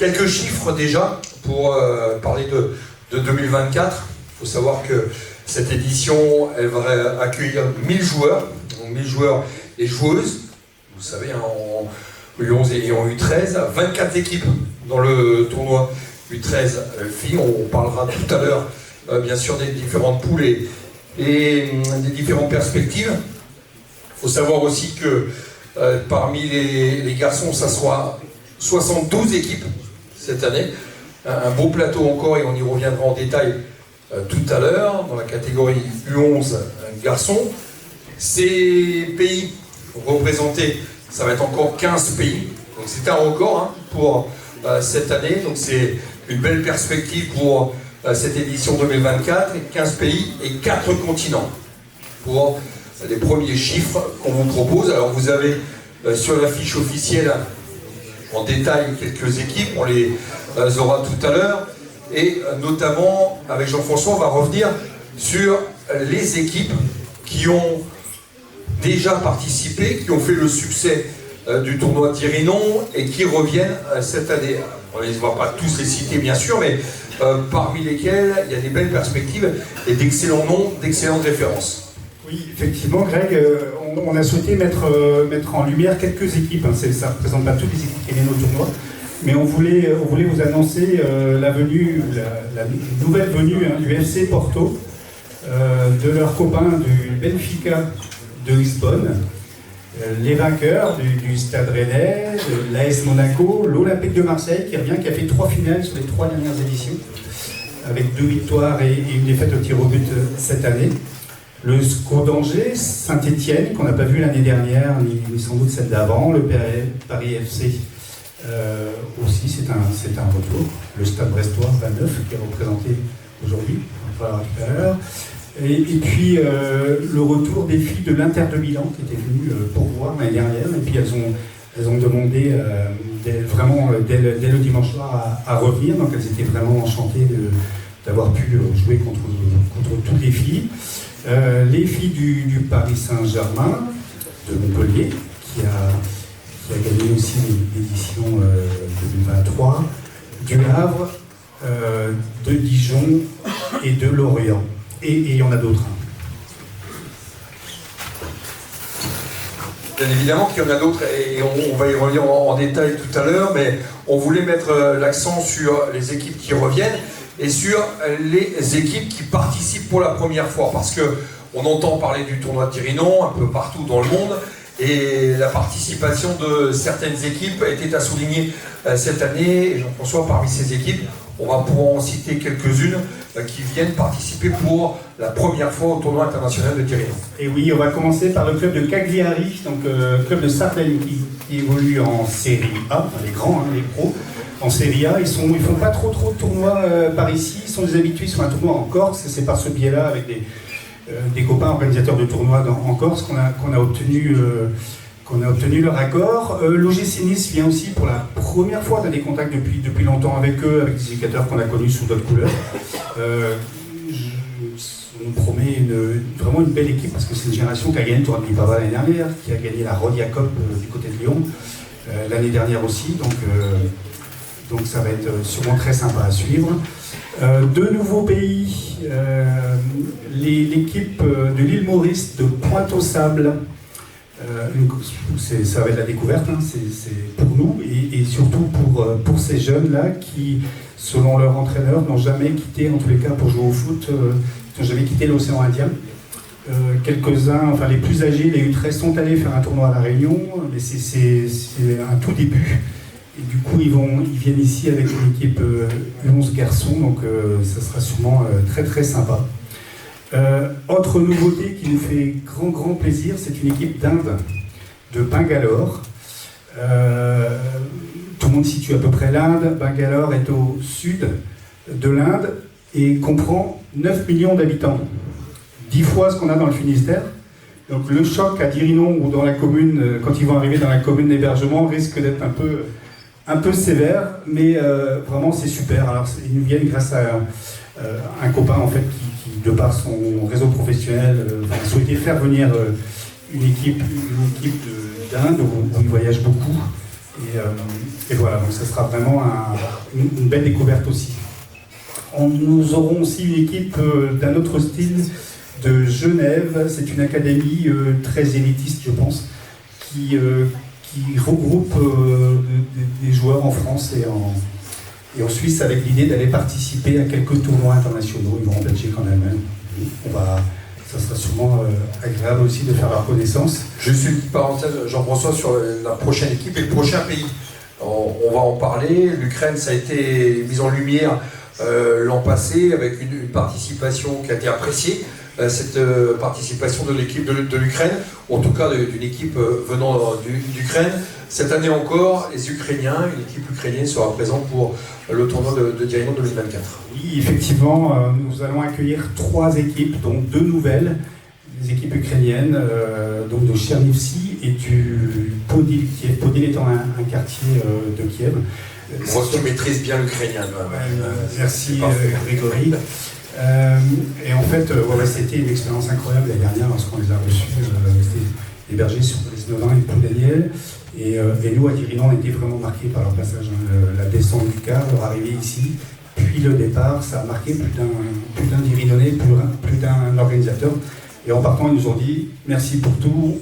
Quelques chiffres déjà pour parler de 2024. Il faut savoir que cette édition, elle va accueillir 1000 joueurs, donc 1000 joueurs et joueuses. Vous savez, hein, en U11 et en U13, 24 équipes dans le tournoi U13 filles. On parlera tout à l'heure, bien sûr, des différentes poules et des différentes perspectives. Il faut savoir aussi que parmi les garçons, ça sera 72 équipes cette année. Un beau plateau encore, et on y reviendra en détail tout à l'heure, dans la catégorie U11 garçons. Ces pays représentés, ça va être encore 15 pays. Donc c'est un record hein, pour cette année. Donc c'est une belle perspective pour cette édition 2024. 15 pays et 4 continents pour les premiers chiffres qu'on vous propose. Alors vous avez sur la fiche officielle en détail quelques équipes, on les aura tout à l'heure. Et notamment, avec Jean-François, on va revenir sur les équipes qui ont déjà participé, qui ont fait le succès du tournoi d'Irinon et qui reviennent cette année. On ne va pas tous les citer, bien sûr, mais parmi lesquels il y a des belles perspectives et d'excellents noms, d'excellentes références. Oui, effectivement, Greg, on a souhaité mettre en lumière quelques équipes. Hein. Ça ne représente pas toutes les équipes qui viennent au tournoi, mais on voulait vous annoncer la nouvelle venue hein, du FC Porto, de leurs copains du Benfica de Lisbonne, les vainqueurs du Stade Rennais, de l'AS Monaco, l'Olympique de Marseille qui revient, qui a fait 3 finales sur les 3 dernières éditions, avec 2 victoires et une défaite au tir au but cette année. Le SCO d'Angers, Saint-Étienne, qu'on n'a pas vu l'année dernière, ni sans doute celle d'avant, le Paris FC aussi, c'est un retour. Le Stade Brestois, 29, qui est représenté aujourd'hui, on en parlera tout à l'heure. Et puis le retour des filles de l'Inter de Milan, qui étaient venues pour voir l'année dernière, et puis elles ont demandé dès le dimanche soir à revenir, donc elles étaient vraiment enchantées d'avoir pu jouer contre toutes les filles. Les filles du Paris Saint-Germain, de Montpellier, qui a gagné aussi l'édition 2023, du Havre, de Dijon et de Lorient. Et il y en a d'autres. Bien évidemment qu'il y en a d'autres, et on va y revenir en détail tout à l'heure, mais on voulait mettre l'accent sur les équipes qui reviennent et sur les équipes qui participent pour la première fois, parce qu'on entend parler du tournoi d'Irinon un peu partout dans le monde, et la participation de certaines équipes était à souligner cette année. Et Jean-François, parmi ces équipes, on va pouvoir en citer quelques-unes qui viennent participer pour la première fois au tournoi international de d'Irinon. Et oui, on va commencer par le club de Cagliari, donc club de Sartène qui évolue en Série A, les grands, hein, les pros. En Série A, ils font pas trop de tournois par ici, ils sont des habitués sur un tournoi en Corse, et c'est par ce biais-là, avec des copains organisateurs de tournois en Corse, qu'on a obtenu leur accord. L'OGC Nice vient aussi pour la première fois, on a des contacts depuis longtemps avec eux, avec des éducateurs qu'on a connus sous d'autres couleurs. On nous promet vraiment une belle équipe, parce que c'est une génération qui a gagné le Tour de Lipava l'année dernière, qui a gagné la Rodia Cup du côté de Lyon l'année dernière aussi, donc ça va être sûrement très sympa à suivre. 2 nouveaux pays, l'équipe de l'île Maurice de Pointe-aux-Sables, ça va être la découverte, hein, c'est pour nous et surtout pour ces jeunes-là qui, selon leur entraîneur, n'ont jamais quitté, en tous les cas pour jouer au foot, n'ont jamais quitté l'océan Indien. Quelques-uns, enfin les plus âgés, les U13 sont allés faire un tournoi à La Réunion, mais c'est un tout début. Et du coup, ils viennent ici avec une équipe 11 garçons, donc ça sera sûrement très très sympa. Autre nouveauté qui nous fait grand plaisir, c'est une équipe d'Inde, de Bangalore. Tout le monde situe à peu près l'Inde. Bangalore est au sud de l'Inde et comprend 9 millions d'habitants, 10 fois ce qu'on a dans le Finistère. Donc le choc à d'Irinon ou dans la commune, quand ils vont arriver dans la commune d'hébergement, risque d'être un peu sévère, mais vraiment c'est super. Alors ils nous viennent grâce à un copain en fait qui de par son réseau professionnel a souhaité faire venir une équipe d'Inde où il voyage beaucoup, Et voilà, donc ça sera vraiment une belle découverte aussi. Nous aurons aussi une équipe d'un autre style de Genève. C'est une académie très élitiste, je pense, qui regroupe des joueurs en France et en Suisse avec l'idée d'aller participer à quelques tournois internationaux. Ils vont en Belgique, en Allemagne. Ça sera sûrement agréable aussi de faire leur connaissance. Juste une petite parenthèse, Jean-François, sur la prochaine équipe et le prochain pays. On va en parler. L'Ukraine, ça a été mis en lumière l'an passé avec une participation qui a été appréciée. Cette participation de l'équipe de l'Ukraine, ou en tout cas d'une équipe venant d'Ukraine. Cette année encore, une équipe ukrainienne sera présente pour le tournoi de Diamond 2024. Oui, effectivement, nous allons accueillir 3 équipes, dont 2 nouvelles, des équipes ukrainiennes, donc de Chernivtsi et du Podil Kiev. Podil étant un quartier de Kiev. Moi qui maîtrise bien l'ukrainien. Merci Grégory. Et en fait, c'était une expérience incroyable l'année dernière lorsqu'on les a reçus. C'était hébergés sur les Snowdin et Poudaniel. Et nous, à Dirinon, on était vraiment marqués par leur passage. La descente du car, leur arrivée ici, puis le départ, ça a marqué plus d'un Dirinonais, plus d'un organisateur. Et en partant, ils nous ont dit merci pour tout.